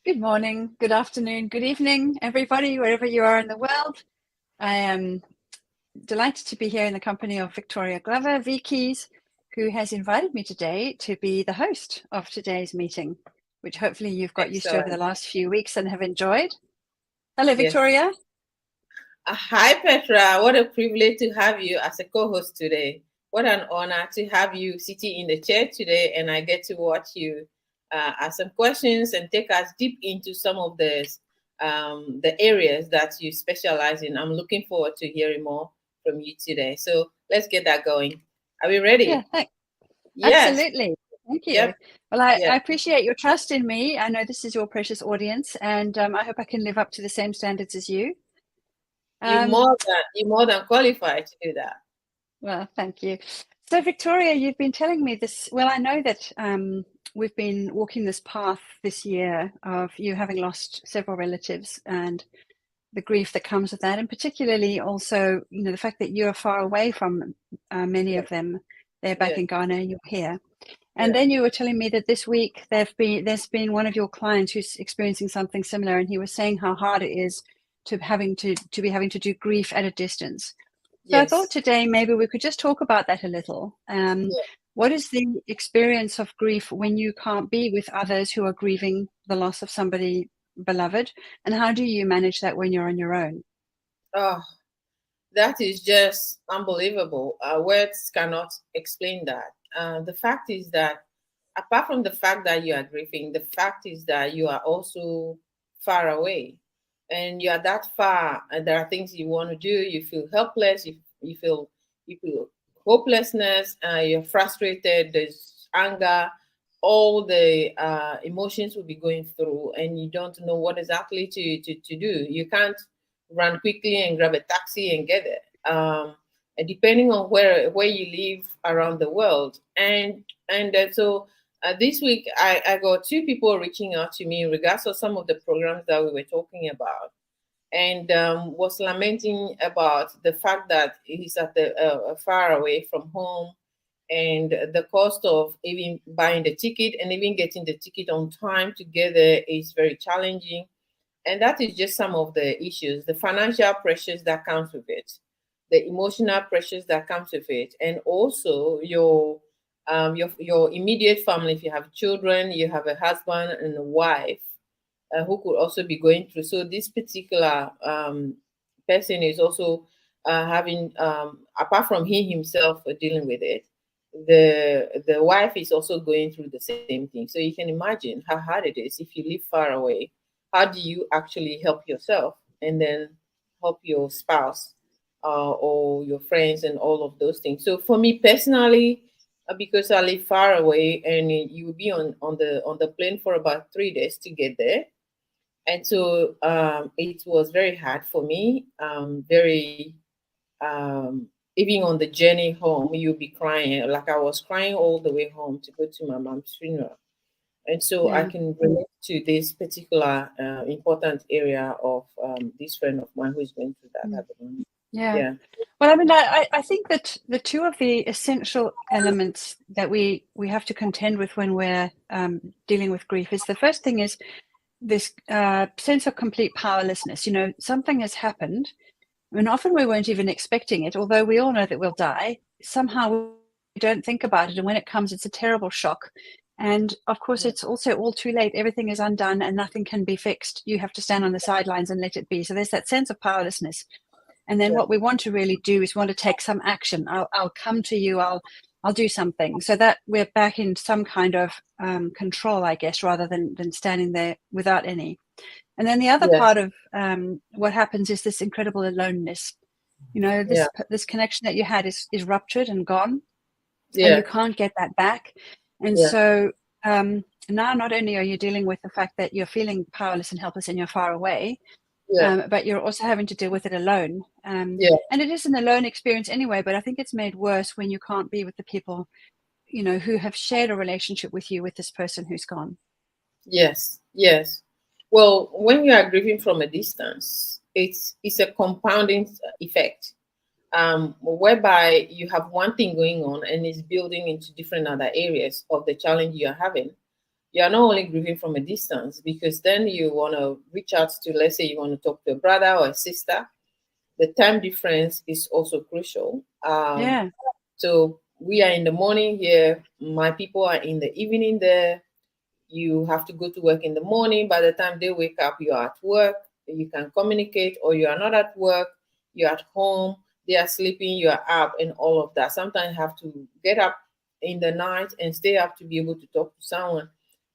Good morning, good afternoon, good evening, everybody, wherever you are in the world. I am delighted to be here in the company of Victoria Glover, VKeys, who has invited me today to be the host of today's meeting, which hopefully you've got used to over the last few weeks and have enjoyed. Hello, Victoria. Yes. Hi, Petra. What a privilege to have you as a co-host today. What an honor to have you sitting in the chair today, and I get to watch you ask some questions and take us deep into some of the areas that you specialize in. I'm looking forward to hearing more from you today. So let's get that going. Are we ready? Yeah, thanks. Yes. Absolutely. Thank you. Yep. Well, I Yep. appreciate your trust in me. I know this is your precious audience, and I hope I can live up to the same standards as you. You're more than qualified to do that. Well, thank you. So, Victoria, you've been telling me this. Well, I know that we've been walking this path this year of you having lost several relatives and the grief that comes with that, and particularly also, the fact that you are far away from many of them. They're back in Ghana, you're here. And then you were telling me that this week there's been one of your clients who's experiencing something similar, and he was saying how hard it is to be having to do grief at a distance. So I thought today maybe we could just talk about that a little. What is the experience of grief when you can't be with others who are grieving the loss of somebody beloved? And how do you manage that when you're on your own? Oh, that is just unbelievable. Words cannot explain that. The fact is that, apart from the fact that you are grieving, the fact is that you are also far away. And you are that far, and there are things you want to do. You feel helpless. You feel hopelessness. You're frustrated. There's anger. All the emotions will be going through, and you don't know what exactly to do. You can't run quickly and grab a taxi and get there. And depending on where you live around the world, so this week I got two people reaching out to me in regards to some of the programs that we were talking about, and was lamenting about the fact that he's at the far away from home, and the cost of even buying the ticket and even getting the ticket on time to get there is very challenging. And that is just some of the issues, the financial pressures that comes with it, the emotional pressures that comes with it, and also your immediate family. If you have children, you have a husband and a wife who could also be going through. So this particular person is also having, apart from he himself dealing with it, the wife is also going through the same thing. So you can imagine how hard it is if you live far away. How do you actually help yourself and then help your spouse or your friends and all of those things? So for me personally, because I live far away, and you will be on the plane for about 3 days to get there, and so it was very hard for me. Very even on the journey home, you'll be crying. Like I was crying all the way home to go to my mom's funeral. And so I can relate to this particular important area of this friend of mine who's going through that at the moment. Yeah. Well, I mean, I think that the two of the essential elements that we have to contend with when we're dealing with grief is, the first thing is this sense of complete powerlessness. Something has happened. I mean, often we weren't even expecting it, although we all know that we'll die. Somehow we don't think about it. And when it comes, it's a terrible shock. And of course, it's also all too late. Everything is undone and nothing can be fixed. You have to stand on the sidelines and let it be. So there's that sense of powerlessness. And then what we want to really do is want to take some action. I'll come to you. I'll do something, so that we're back in some kind of control, I guess, rather than standing there without any. And then the other part of what happens is this incredible aloneness. This connection that you had is ruptured and gone, and you can't get that back. And so now not only are you dealing with the fact that you're feeling powerless and helpless and you're far away, but you're also having to deal with it alone. And it is an alone experience anyway, but I think it's made worse when you can't be with the people, who have shared a relationship with you, with this person who's gone. Yes. Well, when you are grieving from a distance, it's a compounding effect, whereby you have one thing going on and it's building into different other areas of the challenge you're having. you are not only grieving from a distance, because then you want to reach out to, let's say you want to talk to a brother or a sister. The time difference is also crucial. Yeah. So we are in the morning here, my people are in the evening there. You have to go to work in the morning. By the time they wake up, you're at work. You can communicate, or you are not at work, you're at home, they are sleeping, you're up, and all of that. Sometimes you have to get up in the night and stay up to be able to talk to someone.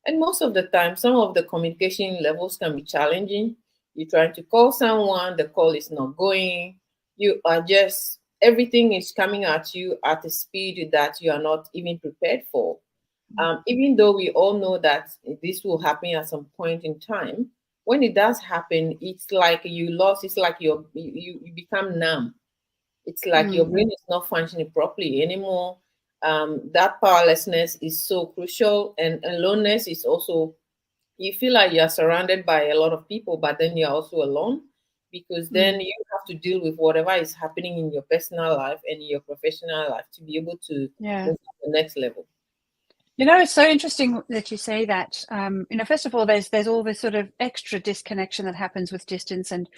And most of the time, some of the communication levels can be challenging. You're trying to call someone, the call is not going. You are just, everything is coming at you at a speed that you are not even prepared for. Even though we all know that this will happen at some point in time, when it does happen, it's like you lost, it's like you become numb. It's like your Mm. brain is not functioning properly anymore. That powerlessness is so crucial, and aloneness is also, you feel like you're surrounded by a lot of people, but then you're also alone, because then Mm. you have to deal with whatever is happening in your personal life and in your professional life to be able to Yeah. move to the next level. You know, it's so interesting that you say that. You know, first of all, there's all this sort of extra disconnection that happens with distance and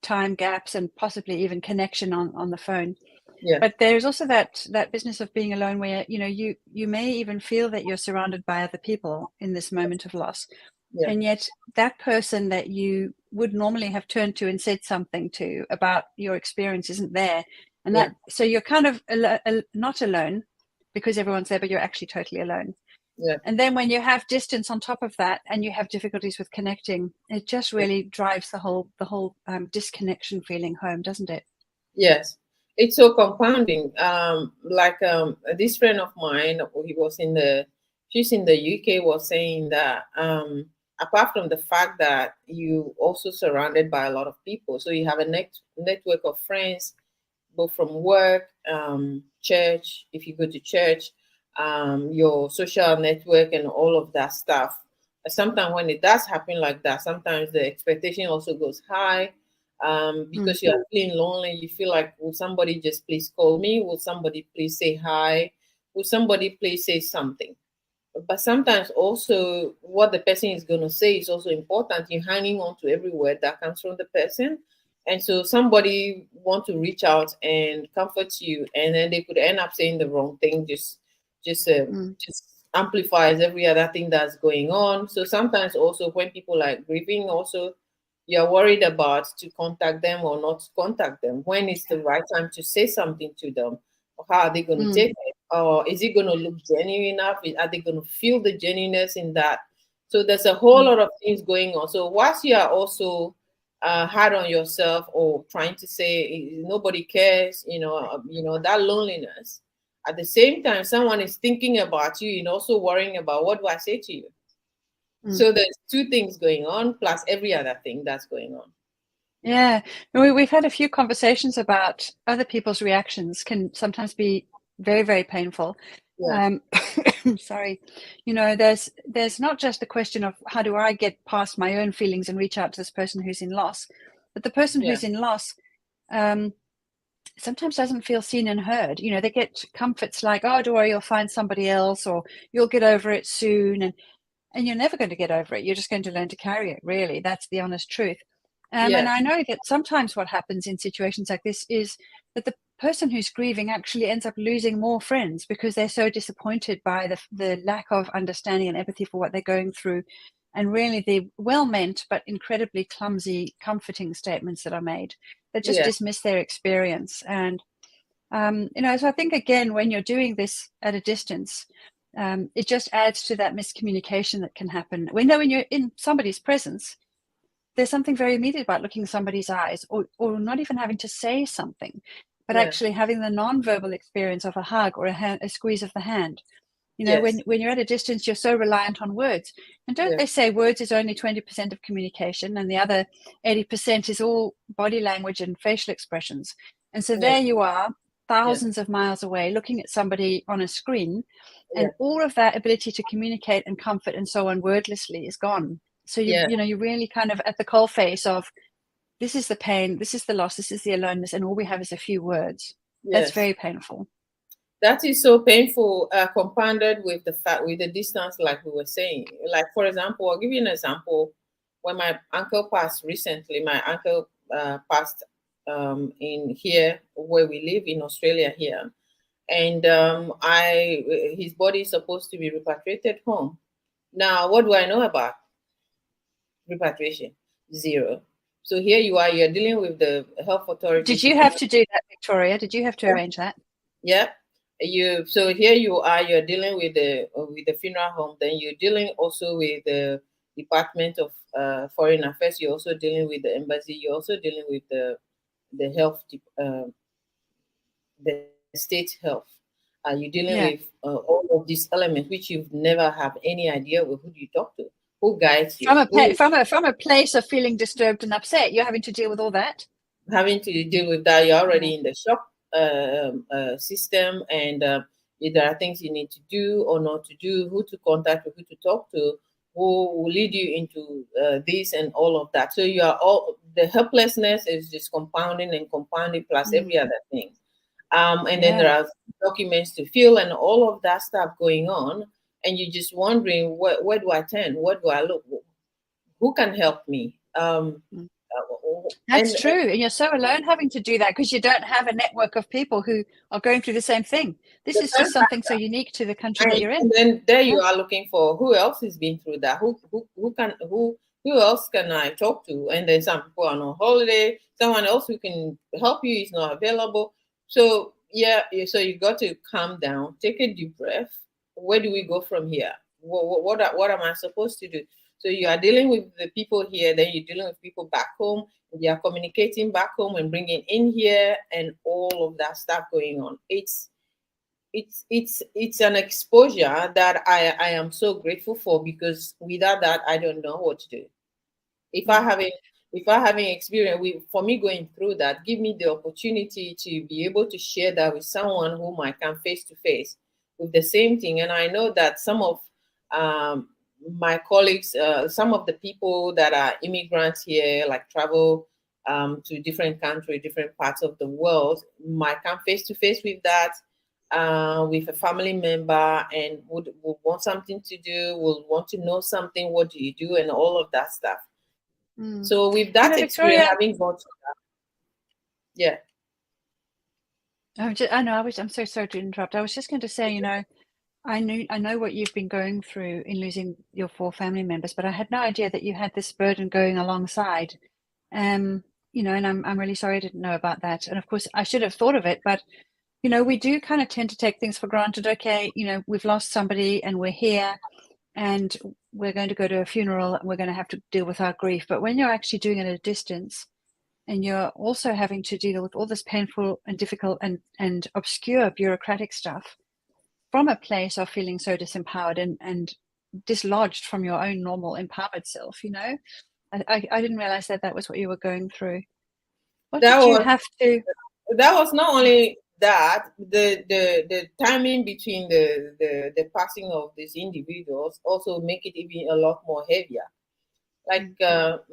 time gaps and possibly even connection on the phone. Yeah. But there's also that business of being alone, where you know you may even feel that you're surrounded by other people in this moment of loss, Yeah. and yet that person that you would normally have turned to and said something to about your experience isn't there, and Yeah. that so you're kind of not alone because everyone's there, but you're actually totally alone. Yeah. And then when you have distance on top of that, and you have difficulties with connecting, it just really drives the whole disconnection feeling home, doesn't it? Yes, it's so compounding. Like this friend of mine, he was in the, she's in the UK, was saying that apart from the fact that you also surrounded by a lot of people, so you have a network of friends, both from work, church, if you go to church, your social network, and all of that stuff. Sometimes when it does happen like that, sometimes the expectation also goes high, Mm. because you are feeling lonely. You feel like, will somebody just please call me? Will somebody please say hi? Will somebody please say something? But sometimes also what the person is going to say is also important. You're hanging on to every word that comes from the person, and so somebody want to reach out and comfort you, and then they could end up saying the wrong thing, just uh, Mm. just amplifies every other thing that's going on. So sometimes also when people are grieving, also you're worried about to contact them or not to contact them. When is the right time to say something to them? Or how are they going to Mm. take it? Or is it going to look genuine enough? Are they going to feel the genuineness in that? So there's a whole Mm. lot of things going on. So whilst you are also hard on yourself or trying to say nobody cares, that loneliness. At the same time, someone is thinking about you and also worrying about what do I say to you. Mm. So there's two things going on, plus every other thing that's going on. Yeah, we've had a few conversations about other people's reactions can sometimes be very, very painful. Yeah, Um, sorry, you know, there's not just the question of how do I get past my own feelings and reach out to this person who's in loss, but the person yeah, who's in loss um, sometimes doesn't feel seen and heard. You know, they get comforts like, "Oh, don't worry, you'll find somebody else," or "You'll get over it soon," and you're never going to get over it. You're just going to learn to carry it, really. That's the honest truth. And yeah, I know that sometimes what happens in situations like this is that the person who's grieving actually ends up losing more friends because they're so disappointed by the lack of understanding and empathy for what they're going through. And really, the well meant but incredibly clumsy, comforting statements that are made that just yeah, dismiss their experience. And you know, so I think again, when you're doing this at a distance, it just adds to that miscommunication that can happen. We know when you're in somebody's presence, there's something very immediate about looking somebody's eyes, or not even having to say something, but yeah, actually having the non-verbal experience of a hug or a squeeze of the hand. You know, yes, when you're at a distance, you're so reliant on words. And don't yeah, they say words is only 20% of communication, and the other 80% is all body language and facial expressions. And so yeah, there you are, yeah, thousands of miles away, looking at somebody on a screen, yeah, and all of that ability to communicate and comfort and so on wordlessly is gone. So yeah, you're really kind of at the coalface of this is the pain, this is the loss, this is the aloneness, and all we have is a few words. That's yes. very painful. That is so painful, compounded with the fact with the distance, like we were saying. Like for example, I'll give you an example. When my uncle passed recently, my uncle passed in here where we live in Australia here, and I his body is supposed to be repatriated home. Now, what do I know about repatriation? Zero. So here you are, you're dealing with the health Did authorities. you have to do that, Victoria? Did you have to arrange that? Yeah. You so here you are, you're dealing with the funeral home, then you're dealing also with the Department of Foreign Affairs, you're also dealing with the embassy, you're also dealing with the health the state health. You're dealing with Yeah. all of these elements which you've never have any idea with who do you talk to, who guides you, From who a place of feeling disturbed and upset, you're having to deal with all that. having to deal with that. You're Yeah. already in the shock system, and there are things you need to do or not to do, who to contact or who to talk to, who will lead you into this and all of that. So you are all the helplessness is just compounding and compounding plus every other thing. And then there Yeah. are documents to fill and all of that stuff going on, and you're just wondering where do I turn, where do I look, who can help me? That's true. And you're so alone having to do that because you don't have a network of people who are going through the same thing. This is just something so unique to the country that you're in. And then there you Yeah. are looking for who else has been through that. Who else can I talk to? And then some people are on holiday. Someone else who can help you is not available. So yeah, so you got to calm down, take a deep breath. Where do we go from here? What am I supposed to do? So you are dealing with the people here, then you're dealing with people back home. You are communicating back home and bringing in here, and all of that stuff going on. It's an exposure that I am so grateful for, because without that I don't know what to do. If I haven't if I haven't experienced for me going through that, give me the opportunity to be able to share that with someone whom I can face to face with the same thing. And I know that some of my colleagues, some of the people that are immigrants here, like travel to different countries, different parts of the world, might come face to face with that with a family member, and would want something to do, will want to know something, what do you do, and all of that stuff. So with that experience, Victoria, having gone through that, yeah. I'm so sorry to interrupt. I was just going to say, I know what you've been going through in losing your 4 family members, but I had no idea that you had this burden going alongside. And I'm really sorry I didn't know about that. And of course, I should have thought of it, but we do kind of tend to take things for granted. Okay, we've lost somebody and we're here and we're going to go to a funeral and we're going to have to deal with our grief. But when you're actually doing it at a distance, and you're also having to deal with all this painful and difficult and obscure bureaucratic stuff from a place of feeling so disempowered and dislodged from your own normal empowered self, I didn't realize that was what you were going through. What that did you was have to? that was not only that, the timing between the passing of these individuals also make it even a lot more heavier. Like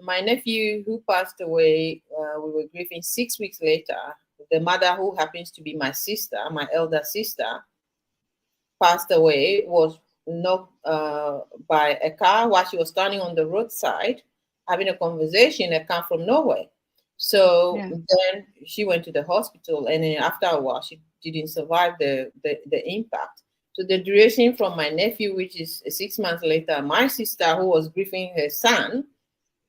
my nephew who passed away, we were grieving 6 weeks later. The mother, who happens to be my sister, my elder sister, passed away, was knocked by a car while she was standing on the roadside having a conversation. A car from nowhere. So then she went to the hospital, and then after a while, she didn't survive the impact. So the duration from my nephew, which is 6 months later, my sister, who was grieving her son,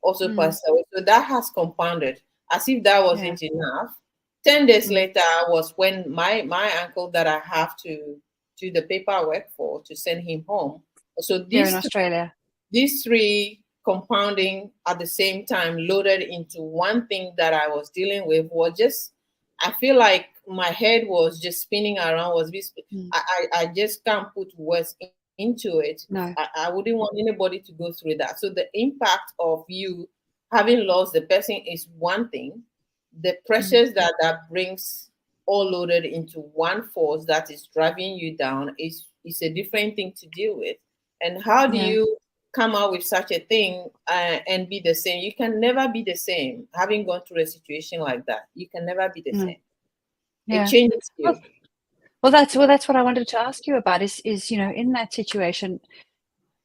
also passed away. So that has compounded. As if that wasn't enough, 10 days later was when my uncle that I have to do the paperwork for to send him home. So Here in Australia, these 3 compounding at the same time, loaded into one thing that I was dealing with, was just, I feel like my head was just spinning around. I just can't put words into it. no, I wouldn't want anybody to go through that. So the impact of you having lost the person is one thing. The pressures that brings all loaded into one force that is driving you down is a different thing to deal with. And how do you come out with such a thing and be the same? You can never be the same. Having gone through a situation like that, you can never be the same. It changes you. that's what I wanted to ask you about is in that situation,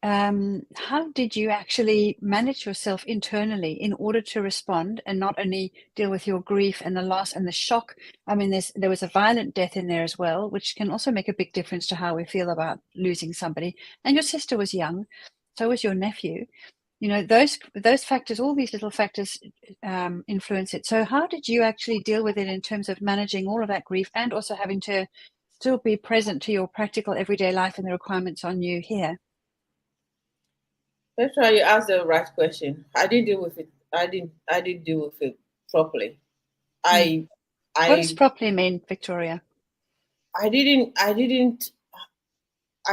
how did you actually manage yourself internally in order to respond and not only deal with your grief and the loss and the shock? I mean, there was a violent death in there as well, which can also make a big difference to how we feel about losing somebody. And your sister was young, so was your nephew. Those factors, all these little factors influence it. So how did you actually deal with it in terms of managing all of that grief and also having to still be present to your practical everyday life and the requirements on you here? Petra, you asked the right question. I didn't deal with it. I didn't deal with it properly. Hmm. I What does I properly mean, Victoria? I didn't I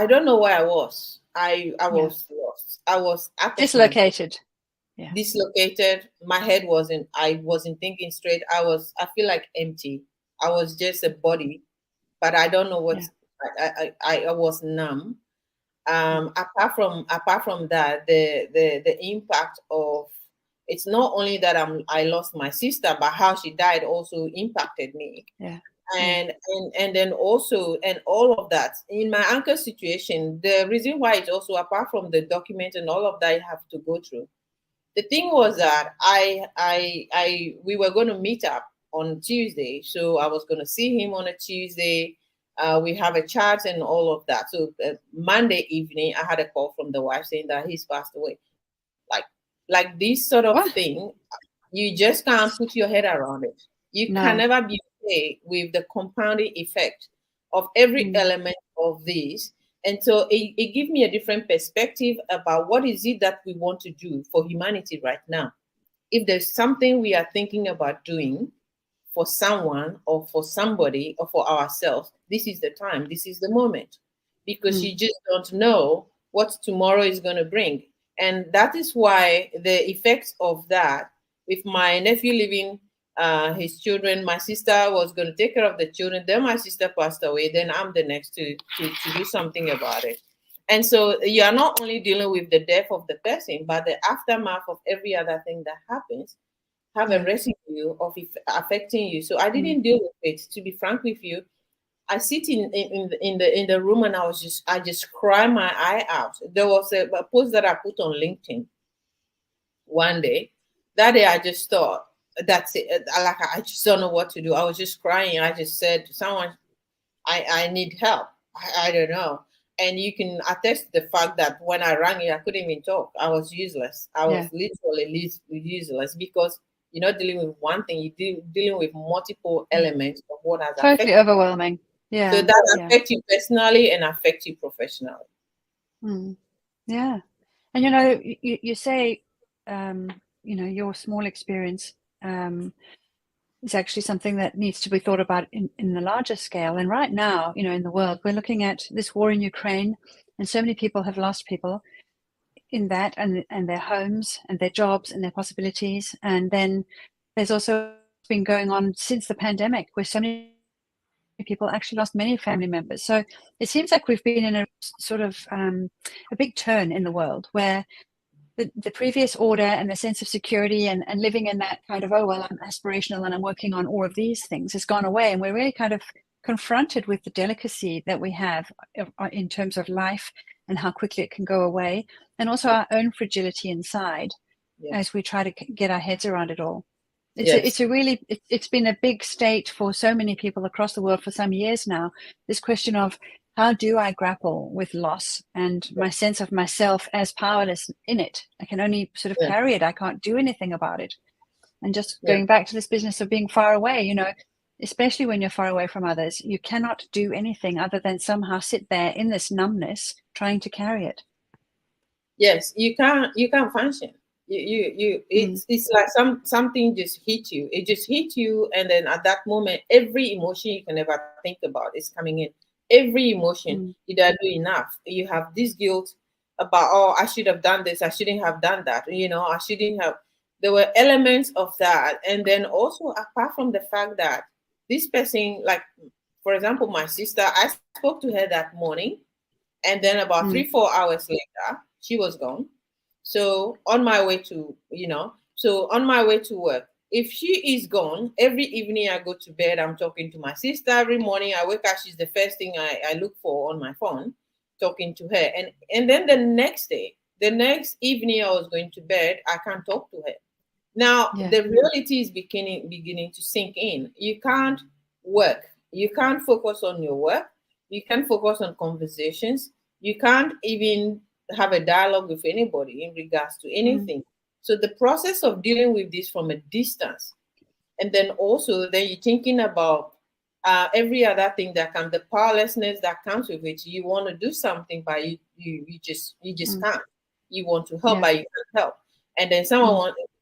don't know where I was. I Yeah. was lost. I was out of my head, Dislocated. Yeah. dislocated. My head I wasn't thinking straight. I feel like empty. I was just a body, but I don't know what Yeah. I was numb. Apart from that, the impact of, it's not only that I lost my sister, but how she died also impacted me. Yeah. Yeah. And then also, and all of that in my uncle situation, the reason why it's also, apart from the document and all of that you have to go through, the thing was that we were going to meet up on Tuesday, so I was going to see him on a Tuesday. We have a chat and all of that. So Monday evening, I had a call from the wife saying that he's passed away. Like like this sort of What? thing, you just can't put your head around it. You can No. never be okay with the compounding effect of every Mm. element of this. And so it gives me a different perspective about what is it that we want to do for humanity right now. If there's something we are thinking about doing for someone or for somebody or for ourselves, this is the time, this is the moment, because Mm. you just don't know what tomorrow is going to bring. And that is why the effects of that, with my nephew leaving his children, my sister was going to take care of the children, then my sister passed away, then I'm the next to do something about it. And so you are not only dealing with the death of the person, but the aftermath of every other thing that happens have a Yeah. residue of it affecting you. So I Mm. didn't deal with it. To be frank with you, I sit in the room and I just cry my eye out. There was a post that I put on LinkedIn one day. That day I just thought, that's it. Like, I just don't know what to do. I was just crying. I just said to someone, I need help. I don't know. And you can attest to the fact that when I rang you, I couldn't even talk. I was useless. I was Yeah. literally useless, because you're not dealing with one thing, dealing with multiple Mm. elements of what has Totally affected. overwhelming. So Yeah. that Yeah. affects you personally and affects you professionally. Mm. Yeah. And you say, um, your small experience is actually something that needs to be thought about in the larger scale. And right now, in the world, we're looking at this war in Ukraine, and so many people have lost people in that, and their homes and their jobs and their possibilities. And then there's also been going on since the pandemic, where so many people actually lost many family members. So it seems like we've been in a sort of a big turn in the world where the previous order and the sense of security and living in that kind of, oh, well, I'm aspirational and I'm working on all of these things has gone away. And we're really kind of confronted with the delicacy that we have in terms of life and how quickly it can go away, and also our own fragility inside Yeah. as we try to get our heads around it all. Yes. It's been a big state for so many people across the world for some years now. This question of how do I grapple with loss and my sense of myself as powerless in it? I can only sort of Yeah. carry it. I can't do anything about it. And just Yeah. going back to this business of being far away, especially when you're far away from others, you cannot do anything other than somehow sit there in this numbness trying to carry it. Yes, you can't function. You Mm. it's like something just hit you. It just hit you, and then at that moment, every emotion you can ever think about is coming in. Every emotion, Mm. you don't do enough. You have this guilt about, oh, I should have done this, I shouldn't have done that, I shouldn't have. There were elements of that. And then also, apart from the fact that this person, like, for example, my sister, I spoke to her that morning, and then about three, Mm. 4 hours later, she was gone. So on my way to, so on my way to work, If she is gone, every evening I go to bed, I'm talking to my sister. Every morning I wake up, she's the first thing I look for on my phone, talking to her. And then the next day, the next evening I was going to bed, I can't talk to her. Now Yeah. the reality is beginning to sink in. You can't work. You can't focus on your work. You can't focus on conversations. You can't even have a dialogue with anybody in regards to anything. So the process of dealing with this from a distance, and then also then you're thinking about every other thing that comes, the powerlessness that comes with it. You want to do something, but you just can't. You want to help, Yeah. but you can't help. And then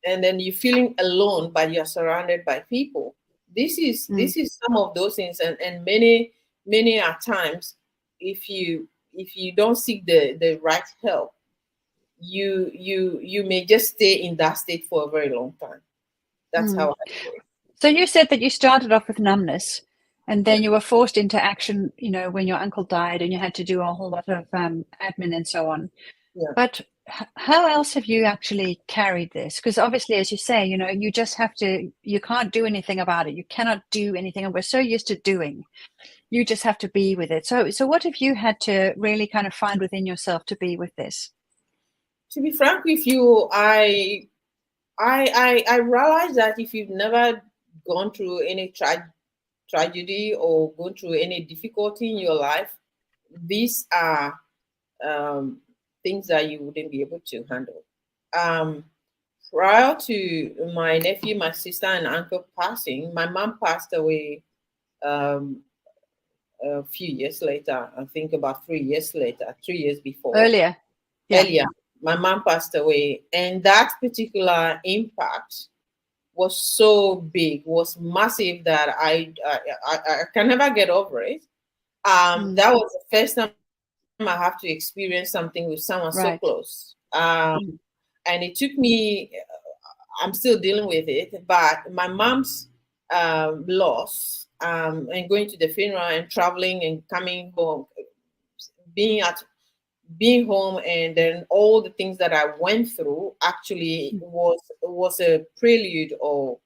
and then you're feeling alone, but you're surrounded by people. This is some of those things, and many are times, if you don't seek the right help, you may just stay in that state for a very long time. That's how I feel. So you said that you started off with numbness, and then you were forced into action, when your uncle died and you had to do a whole lot of admin and so on. Yeah. But how else have you actually carried this? Because obviously, as you say, you just have to, you can't do anything about it. You cannot do anything. And we're so used to doing. You just have to be with it. So what have you had to really kind of find within yourself to be with this? To be frank with you, I realize that if you've never gone through any tragedy or gone through any difficulty in your life, these are um, things that you wouldn't be able to handle. Um, Prior to my nephew, my sister, and uncle passing, my mom passed away um, a few years later. I think about 3 years later, 3 years before. Earlier. Yeah. Earlier, my mom passed away, and that particular impact was so big, was massive, that I can never get over it. That was the first time I have to experience something with someone so Right. close. And it took me, I'm still dealing with it, but my mom's loss, and going to the funeral and traveling and coming home, being at being home, and then all the things that I went through actually was a prelude, or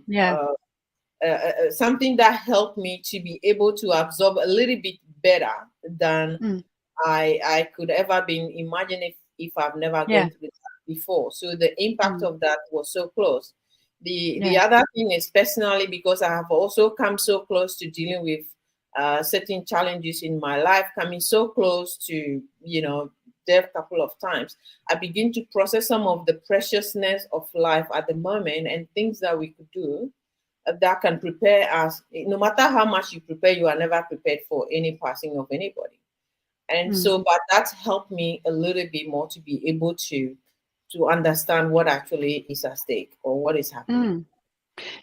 Yeah. something that helped me to be able to absorb a little bit better than I could ever been imagine if I've never gone through that before. So the impact of that was so close. The other thing is, personally, because I have also come so close to dealing with certain challenges in my life, coming so close to death a couple of times, I begin to process some of the preciousness of life at the moment, and things that we could do that can prepare us. No matter how much you prepare, you are never prepared for any passing of anybody. And so, but that's helped me a little bit more to be able to understand what actually is at stake, or what is happening.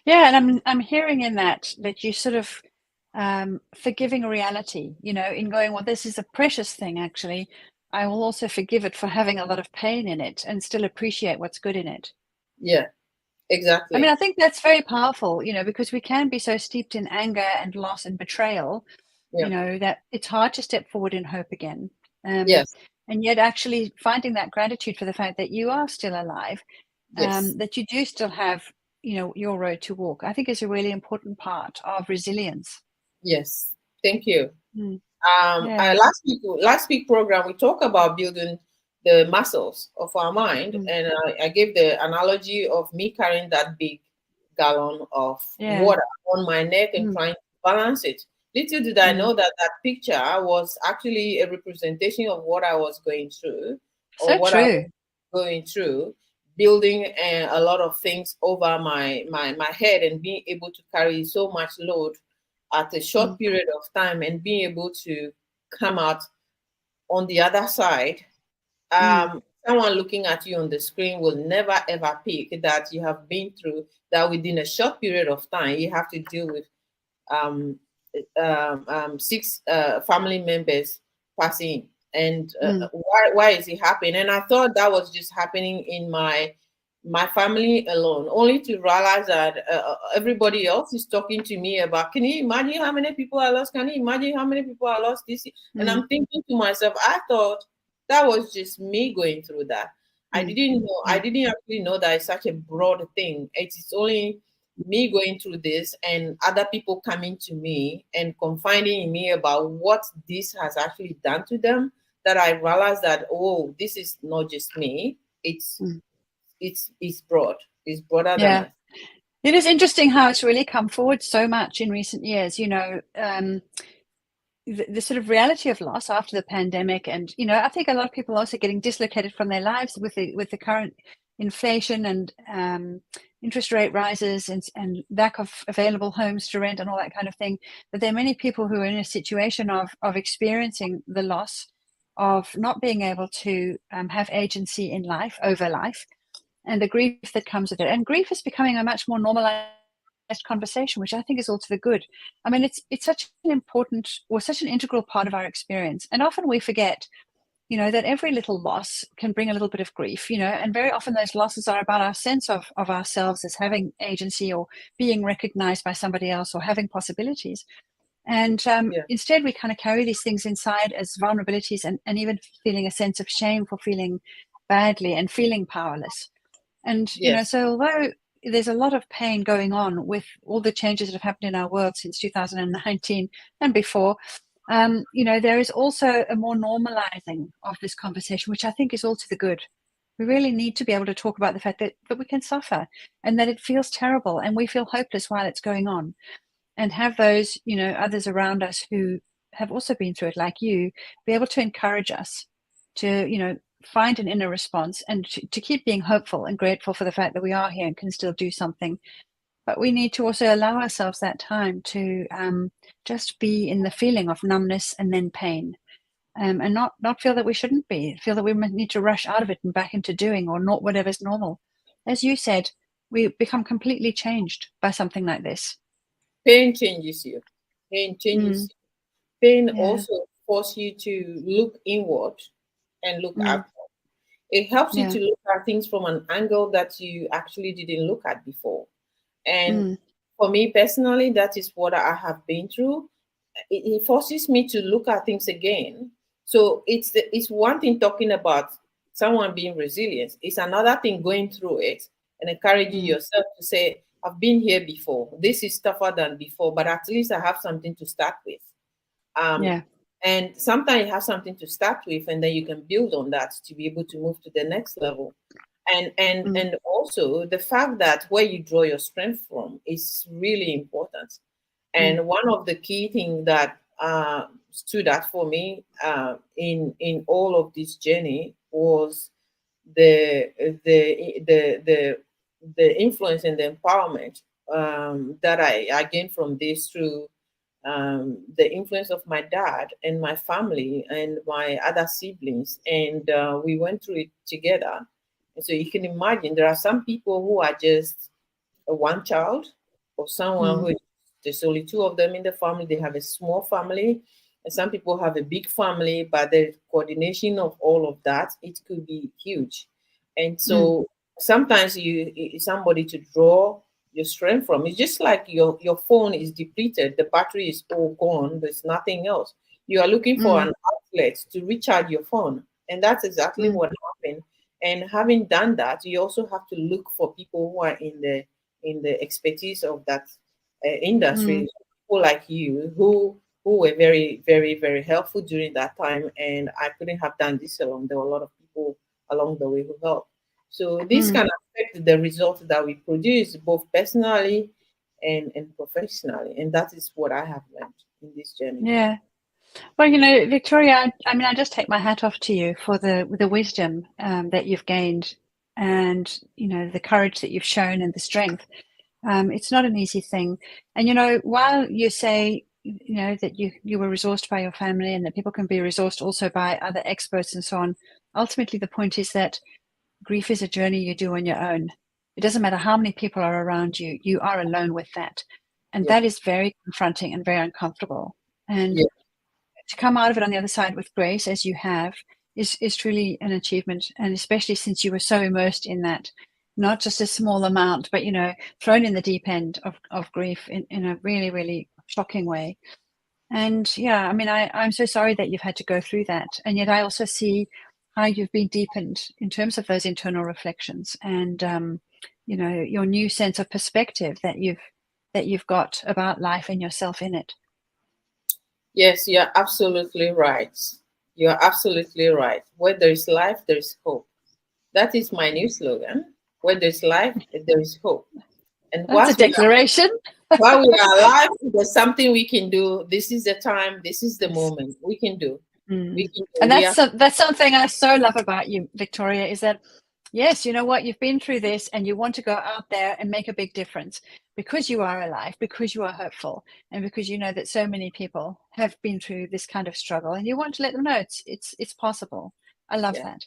Yeah, and I'm hearing in that you sort of forgiving reality, in going, well, this is a precious thing, actually. I will also forgive it for having a lot of pain in it and still appreciate what's good in it. Yeah, exactly. I mean, I think that's very powerful, because we can be so steeped in anger and loss and betrayal, that it's hard to step forward in hope again. Yes. And yet actually finding that gratitude for the fact that you are still alive, Yes. that you do still have, your road to walk, I think is a really important part of resilience. Yes. Thank you. Yeah. Last week program, we talk about building the muscles of our mind, and I gave the analogy of me carrying that big gallon of water on my neck and trying to balance it. Little did I know that that picture was actually a representation of what I was going through, or So what I true. was going through, building a lot of things over my head, and being able to carry so much load at a short period of time, and being able to come out on the other side. Someone looking at you on the screen will never ever pick that you have been through that. Within a short period of time, you have to deal with 6 family members passing, and why is it happening? And I thought that was just happening in my family alone, only to realize that everybody else is talking to me about, can you imagine how many people I lost? Can you imagine how many people I lost this year? And I'm thinking to myself, I thought that was just me going through that. I didn't know. I Mm. didn't actually know that it's such a broad thing. It's only me going through this and other people coming to me and confiding in me about what this has actually done to them, that I realized that, oh, this is not just me. Mm. It's broad. It's broader than Yeah. I. It is interesting how it's really come forward so much in recent years. The sort of reality of loss after the pandemic, and I think a lot of people are also getting dislocated from their lives with the current inflation and interest rate rises and lack of available homes to rent and all that kind of thing. But there are many people who are in a situation of experiencing the loss of not being able to have agency in life, over life, and the grief that comes with it. And grief is becoming a much more normalized conversation, which I think is all to the good. I mean, it's such an important, or such an integral part of our experience. And often we forget, that every little loss can bring a little bit of grief, and very often those losses are about our sense of ourselves as having agency or being recognized by somebody else or having possibilities. And Yeah. instead, we kind of carry these things inside as vulnerabilities, and even feeling a sense of shame for feeling badly and feeling powerless. And, Yes. so although there's a lot of pain going on with all the changes that have happened in our world since 2019 and before, there is also a more normalizing of this conversation, which I think is all to the good. We really need to be able to talk about the fact that we can suffer and that it feels terrible and we feel hopeless while it's going on, and have those, others around us who have also been through it, like you, be able to encourage us to, find an inner response and to keep being hopeful and grateful for the fact that we are here and can still do something. But we need to also allow ourselves that time to just be in the feeling of numbness and then pain, and not feel that we shouldn't be, feel that we need to rush out of it and back into doing or not whatever's normal. As you said, we become completely changed by something like this. Pain changes you. Pain changes Mm, you. Pain yeah. also forces you to look inward and look Mm, out. It helps you yeah. to look at things from an angle that you actually didn't look at before. And Mm, for me personally, that is what I have been through. It forces me to look at things again. So it's one thing talking about someone being resilient. It's another thing going through it and encouraging mm, yourself to say, I've been here before. This is tougher than before, but at least I have something to start with. Um, yeah. and sometimes you have something to start with, and then you can build on that to be able to move to the next level. And and Mm, and also the fact that where you draw your strength from is really important. mm, And one of the key things that stood out for me in all of this journey was the the the the the influence and the empowerment that I gained from this through the influence of my dad and my family and my other siblings, and we went through it together. And so you can imagine there are some people who are just a one child, or someone who mm, is, there's only two of them in the family. They have a small family, and some people have a big family. But the coordination of all of that, it could be huge. And mm, so sometimes somebody to draw your strength from. It's just like your phone is depleted, the battery is all gone, there's nothing else. You are looking for mm, an outlet to recharge your phone, and that's exactly mm, what happened. And having done that, you also have to look for people who are in the expertise of that mm, industry, people like you who were very, very, very helpful during that time. And I couldn't have done this alone. There were a lot of people along the way who helped. So this mm. can affect the results that we produce both personally and professionally. And that is what I have learned in this journey. Yeah. Well, Victoria, I mean, I just take my hat off to you for the wisdom that you've gained, and the courage that you've shown and the strength. It's not an easy thing. And while you say that you were resourced by your family and that people can be resourced also by other experts and so on, ultimately the point is that grief is a journey you do on your own. It doesn't matter how many people are around you, you are alone with that. And Yeah. that is very confronting and very uncomfortable. And Yeah. to come out of it on the other side with grace, as you have, is truly an achievement. And especially since you were so immersed in that, not just a small amount, but thrown in the deep end of grief in a really, really shocking way. And yeah, I mean, I'm so sorry that you've had to go through that. And yet I also see how you've been deepened in terms of those internal reflections and you know, your new sense of perspective that you've got about life and yourself in it. Yes, you're absolutely right. You're absolutely right. Where there is life, there is hope. That is my new slogan. Where there's life, there is hope. And That's a declaration. while we are alive, there's something we can do. This is the time. This is the moment. We can do. We can do. And that's something I so love about you, Victoria, is that, yes, you know what, you've been through this and you want to go out there and make a big difference because you are alive, because you are hopeful, and because you know that so many people have been through this kind of struggle, and you want to let them know it's possible. I love that.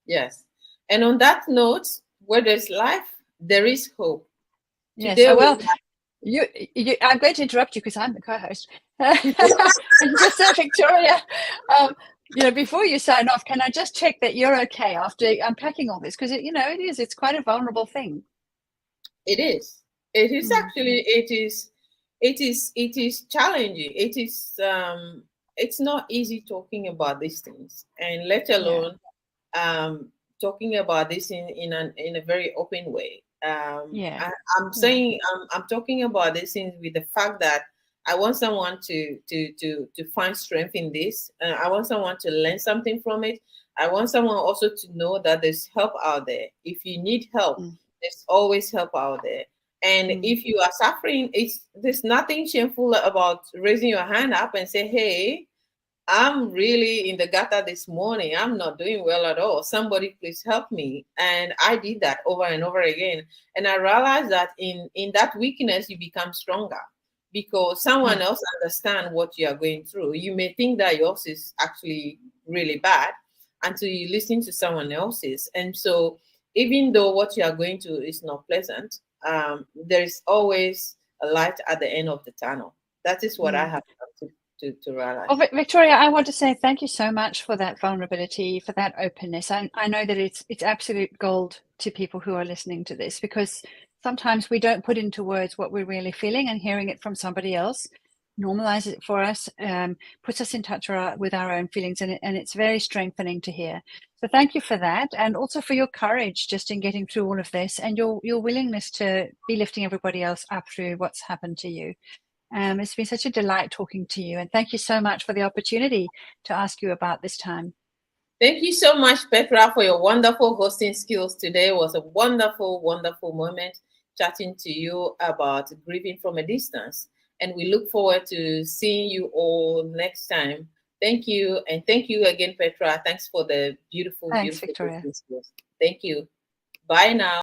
Yes. And on that note, where there's life, there is hope. Yes. Today, well, I'm going to interrupt you because I'm the co-host. Just so, Victoria, you know, before you sign off, can I just check that you're okay after unpacking all this? Because it's quite a vulnerable thing. It is. It is actually. It is challenging. It is. It's not easy talking about these things, and let alone talking about this in a very open way. I'm saying I'm talking about this things with the fact that I want someone to find strength in this. I want someone to learn something from it. I want someone also to know that there's help out there. If you need help, there's always help out there. And if you are suffering, there's nothing shameful about raising your hand up and say, "Hey, I'm really in the gutter this morning. I'm not doing well at all. Somebody please help me." And I did that over and over again. And I realized that in that weakness, you become stronger because someone else understands what you are going through. You may think that yours is actually really bad until you listen to someone else's. And so even though what you are going through is not pleasant, there is always a light at the end of the tunnel. That is what I have to realize. Well, Victoria, I want to say thank you so much for that vulnerability, for that openness. I know that it's absolute gold to people who are listening to this, because sometimes we don't put into words what we're really feeling, and hearing it from somebody else normalizes it for us, puts us in touch with our own feelings, and it's very strengthening to hear. So thank you for that, and also for your courage just in getting through all of this, and your willingness to be lifting everybody else up through what's happened to you. It's been such a delight talking to you, and thank you so much for the opportunity to ask you about this time. Thank you so much, Petra, for your wonderful hosting skills today. It was a wonderful, wonderful moment chatting to you about grieving from a distance. And we look forward to seeing you all next time. Thank you. And thank you again, Petra. Thanks for the beautiful, Thanks, beautiful Victoria. hosting skills. Thank you. Bye now.